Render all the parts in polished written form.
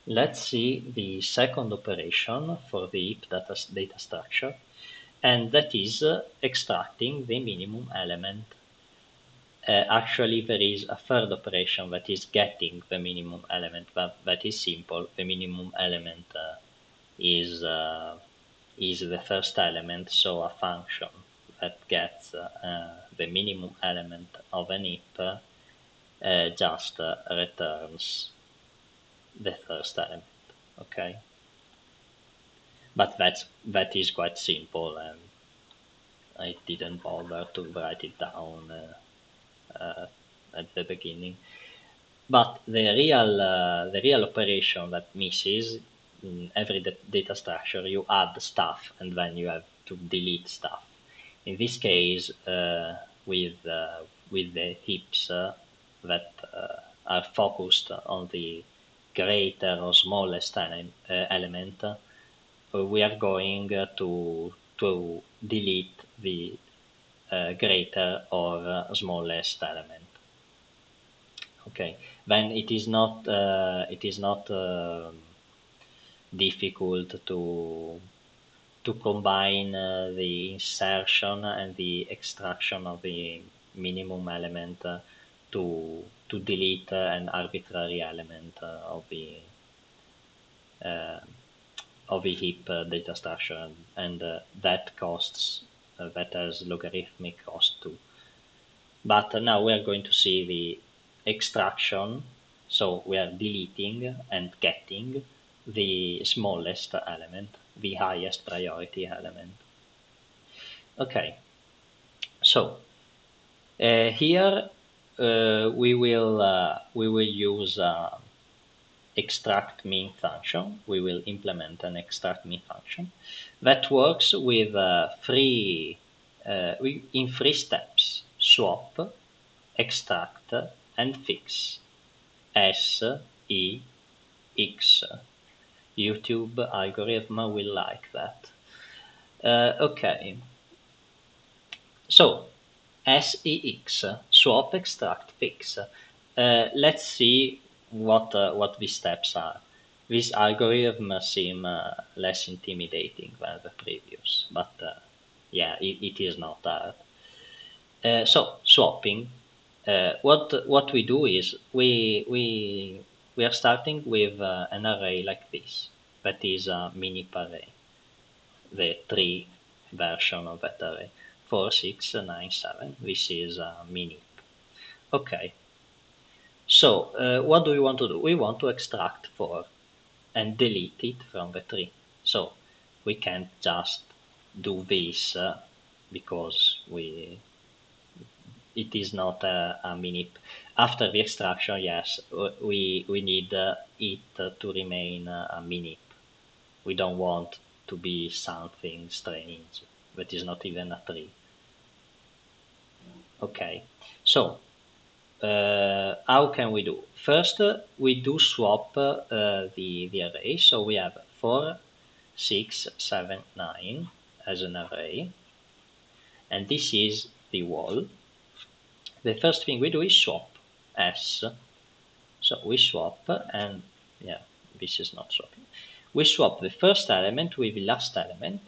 Let's see the second operation for the heap data structure, and that is extracting the minimum element. Actually, there is a third operation that is getting the minimum element, but that is simple. The minimum element is the first element, so a function that gets the minimum element of an heap just returns the first element. Okay, but that is quite simple, and I didn't bother to write it down at the beginning. But the real operation that misses in every data structure, you add stuff and then you have to delete stuff. In this case, with the heaps that are focused on the greater or smallest element, we are going to delete the greater or smallest element. Okay, then it is not difficult to combine the insertion and the extraction of the minimum element to delete an arbitrary element uh, of the heap data structure, and that costs that has logarithmic cost too. But now we are going to see the extraction. So we are deleting and getting the smallest element, the highest priority element. Okay, so here we will use ExtractMin function. We will implement an ExtractMin function that works with in three steps: swap, extract, and fix. S, E, X. YouTube algorithm will like that. Okay. So, SEX, swap, extract, fix. Let's see what these steps are. This algorithm seem less intimidating than the previous, but yeah, it is not hard. So swapping. What we do is we are starting with an array like this. That is a MinHeap array, the 3 version of that array. 4, 6, 9, 7. This is a MinHeap. Okay. So what do we want to do? We want to extract 4 and delete it from the tree. So we can't just do this because it is not a MinHeap. After the extraction, yes, we need it to remain a MinHeap. We don't want to be something strange that is not even a tree. Okay, so how can we do? First, we do swap the array. So we have 4, 6, 7, 9 as an array, and this is the wall. The first thing we do is swap S. So we swap, and yeah, this is not swapping. We swap the first element with the last element,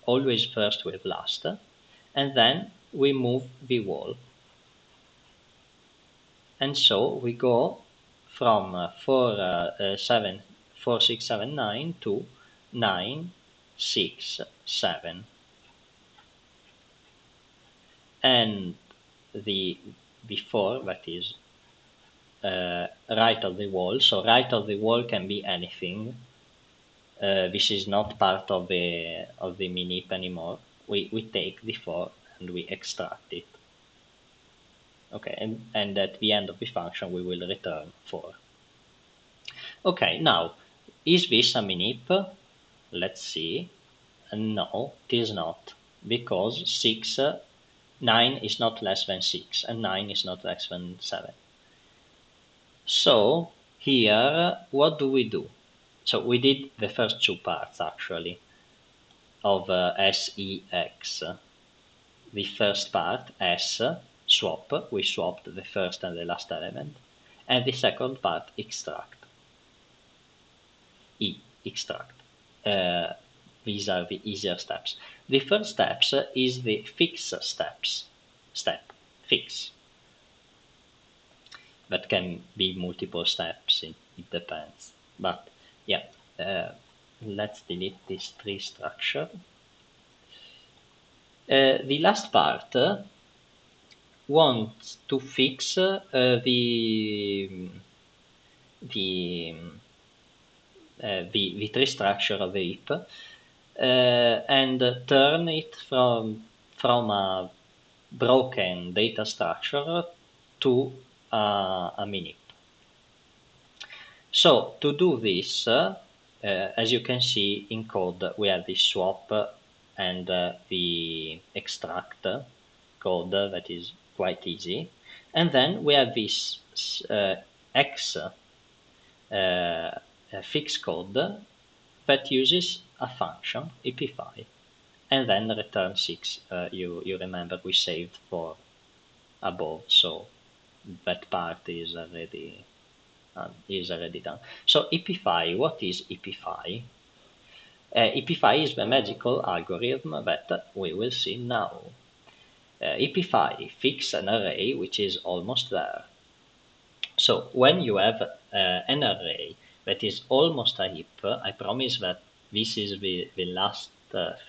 always first with last, and then we move the wall. And so we go from 4, 6, 7, 9 to 9, 6, 7. And the before, that is right of the wall. So right of the wall can be anything. This is not part of the MinHeap anymore. We take the 4 and we extract it. Okay, and at the end of the function we will return 4. Okay, now is this a MinHeap? Let's see. No, it is not, because 9 is not less than 6 and 9 is not less than 7. So here, what do we do? So we did the first two parts actually of SEX. The first part, S, swap, we swapped the first and the last element, and the second part, extract. extract. These are the easier steps. The first steps is the fix step. Fix. That can be multiple steps, it depends. But yeah, let's delete this tree structure. The last part wants to fix the tree structure of the heap and turn it from a broken data structure to a MinHeap. So to do this, as you can see in code, we have the swap and the extract code that is quite easy. And then we have this X fix code that uses a function, epify, and then return 6. You remember we saved for above, so that part is already done. So epify, what is epify? Epify is the magical algorithm that we will see now. Epify fix an array which is almost there. So when you have an array that is almost a heap, I promise that this is the last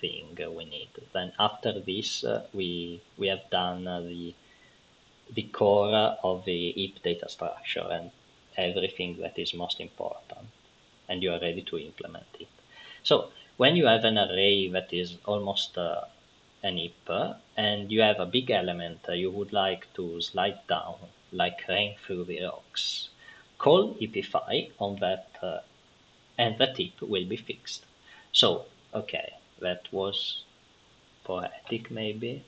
thing we need. Then after this, we have done the core of the heap data structure and everything that is most important, and you are ready to implement it. So when you have an array that is almost an heap and you have a big element you would like to slide down, like rain through the rocks, call epify on that and that heap will be fixed. So, okay, that was poetic maybe,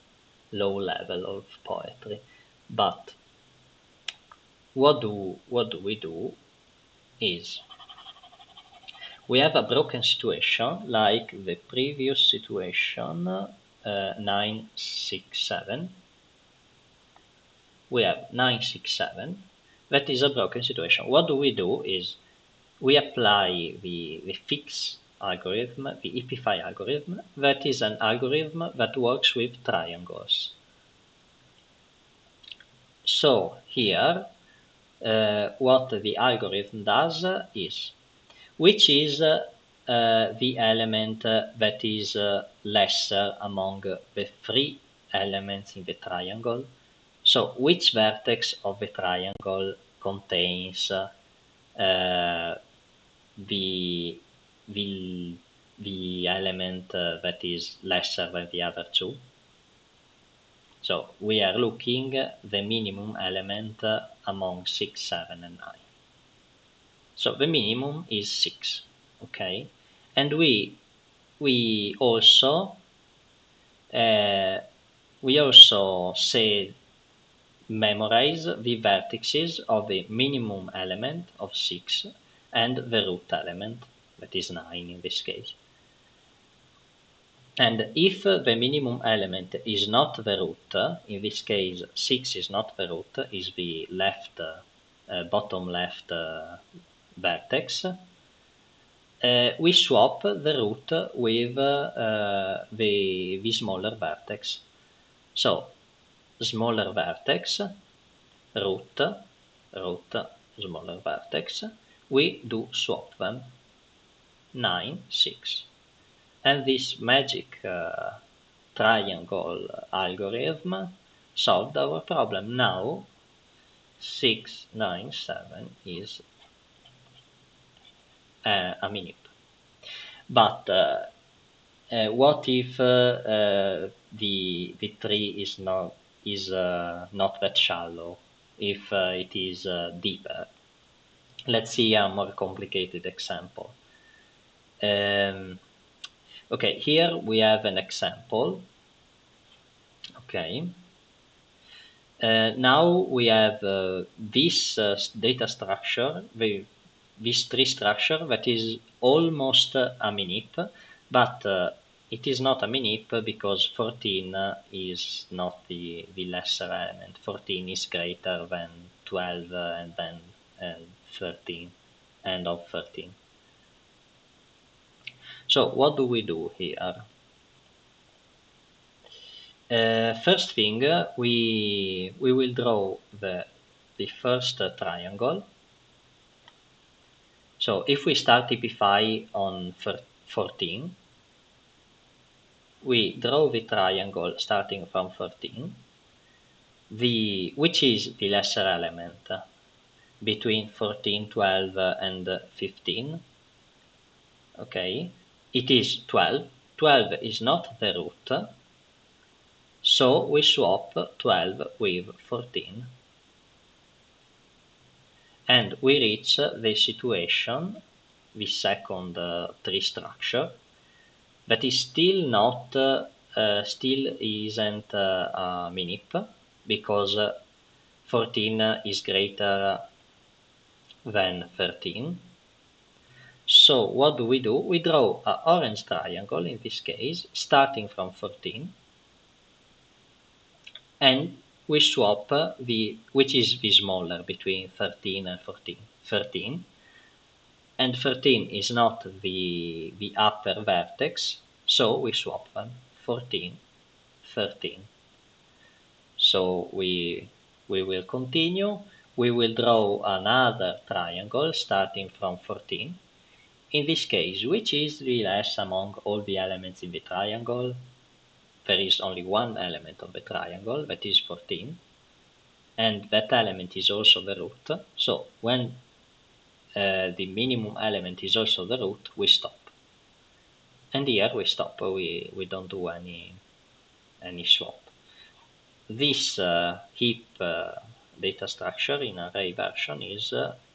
low level of poetry, but what do we do is we have a broken situation like the previous situation 967. We have 967 that is a broken situation. What do is we apply the fix algorithm, the epify algorithm, that is an algorithm that works with triangles. So here what the algorithm does is, which is the element that is lesser among the three elements in the triangle. So which vertex of the triangle contains the element that is lesser than the other two? So we are looking the minimum element among 6, 7, and 9. So the minimum is 6, okay? And we also say memorize the vertices of the minimum element of 6 and the root element, that is 9 in this case. And if the minimum element is not the root, in this case 6 is not the root, is the left, bottom left vertex, we swap the root with the smaller vertex. So smaller vertex, root, smaller vertex, we do swap them, 9, 6. And this magic triangle algorithm solved our problem. Now 6, 9, 7 is a MinHeap. But what if the tree is not that shallow? If it is deeper? Let's see a more complicated example. Okay, here we have an example. Okay. Now we have this data structure, this tree structure that is almost a MinHeap, but it is not a MinHeap because 14 is not the lesser element. 14 is greater than 12 and then 13, and of 13. So what do we do here? First thing, we will draw the first triangle. So if we start typify on 14, we draw the triangle starting from 14, which is the lesser element between 14, 12, and 15. Okay, it is 12. 12 is not the root, so we swap 12 with 14. And we reach the situation, the second tree structure, that is still not, still isn't a MinHeap, because 14 is greater than 13. So what do? We draw an orange triangle in this case, starting from 14, and we swap which is the smaller between 13 and 14, 13. And 13 is not the upper vertex, so we swap them, 14, 13. So we will continue. We will draw another triangle starting from 14. In this case, which is the less among all the elements in the triangle? There is only one element of the triangle, that is 14, and that element is also the root. So when the minimum element is also the root, we stop. And here we stop, we don't do any swap. This heap data structure in array version is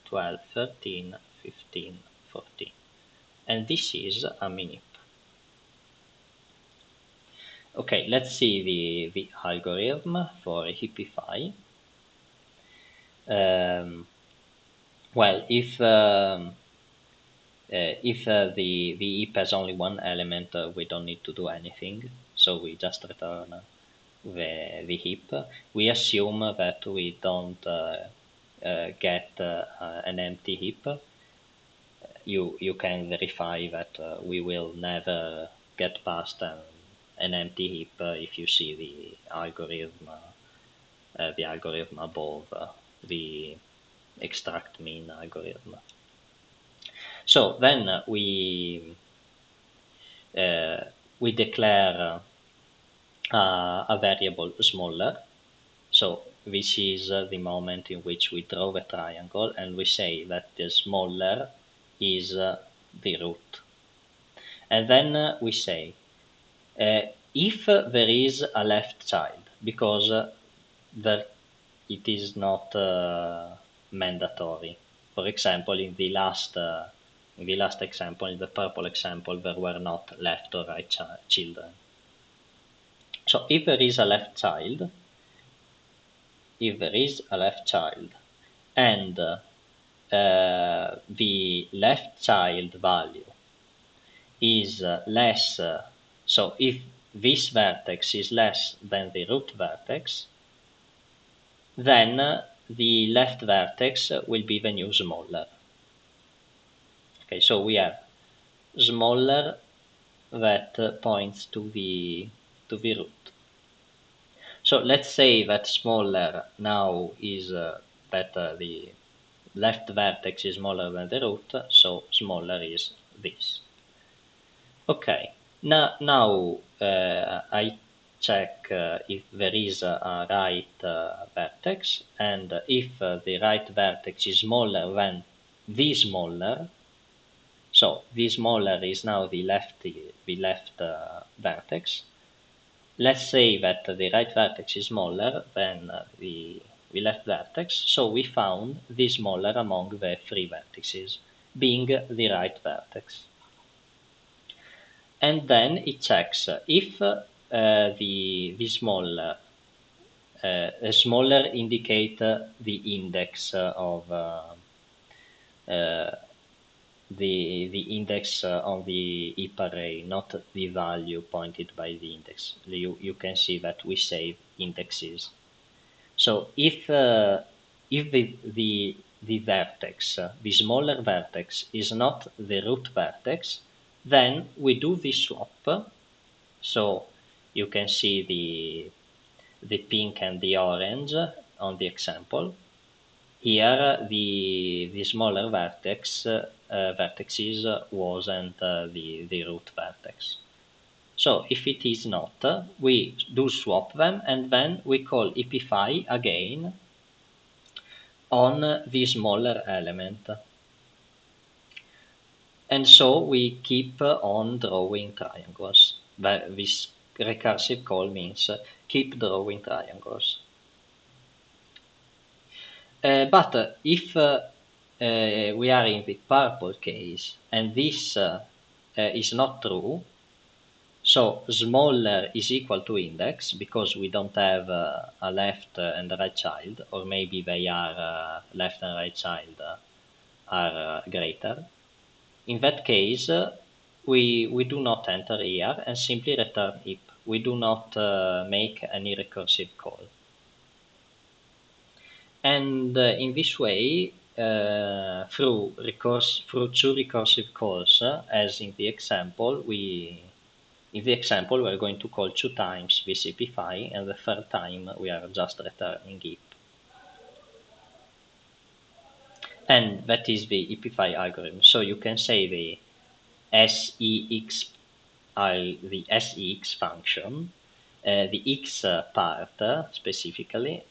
12, 13, 15, 14. And this is a MinHeap. Okay, let's see the algorithm for Heapify. Well, if the heap has only one element, we don't need to do anything. So we just return the heap. We assume that we don't get an empty heap. You can verify that we will never get past an empty heap if you see the algorithm above, the ExtractMin algorithm. So then we declare a variable smaller. So this is the moment in which we draw the triangle, and we say that the smaller is the root. And then we say if there is a left child, because it is not mandatory. For example, in the last example, in the purple example, there were not left or right children. So if there is a left child, and the left child value is less, so if this vertex is less than the root vertex, then the left vertex will be the new smaller. Okay, so we have smaller that points to the root. So let's say that smaller now is that the left vertex is smaller than the root, so smaller is this. Okay, now I check if there is a right vertex, and if the right vertex is smaller than the smaller, so the smaller is now the left vertex. Let's say that the right vertex is smaller than the left vertex, so we found the smaller among the three vertices, being the right vertex. And then it checks if the smaller indicate the index of the index on the heap array, not the value pointed by the index. You can see that we save indexes. So if the vertex, the smaller vertex, is not the root vertex, Then we do the swap. So you can see the pink and the orange on the example. Here the smaller vertices wasn't the root vertex. So if it is not, we do swap them, and then we call epify again on the smaller element. And so we keep on drawing triangles. This recursive call means keep drawing triangles. But if we are in the purple case and this is not true, so smaller is equal to index because we don't have a left and a right child, or maybe they are left and right child are greater. In that case, we do not enter here and simply return heap. We do not make any recursive call. And in this way, through two recursive calls, as in the example, we're going to call 2 times this epify, and the third time we are just returning heap. And that is the epify algorithm. So you can say the SEX function, the X part specifically,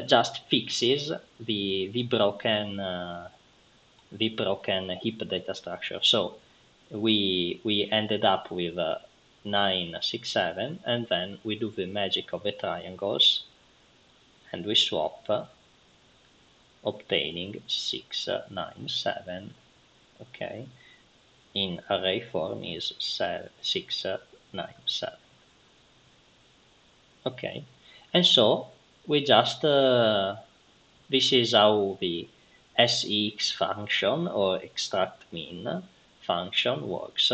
just fixes the broken heap data structure. So we ended up with 9, 6, 7, and then we do the magic of the triangles, and we swap, obtaining 6, 9, 7. Okay, in array form is 6, 9, 7. Okay, and so we just this is how the SEX function or ExtractMin function works.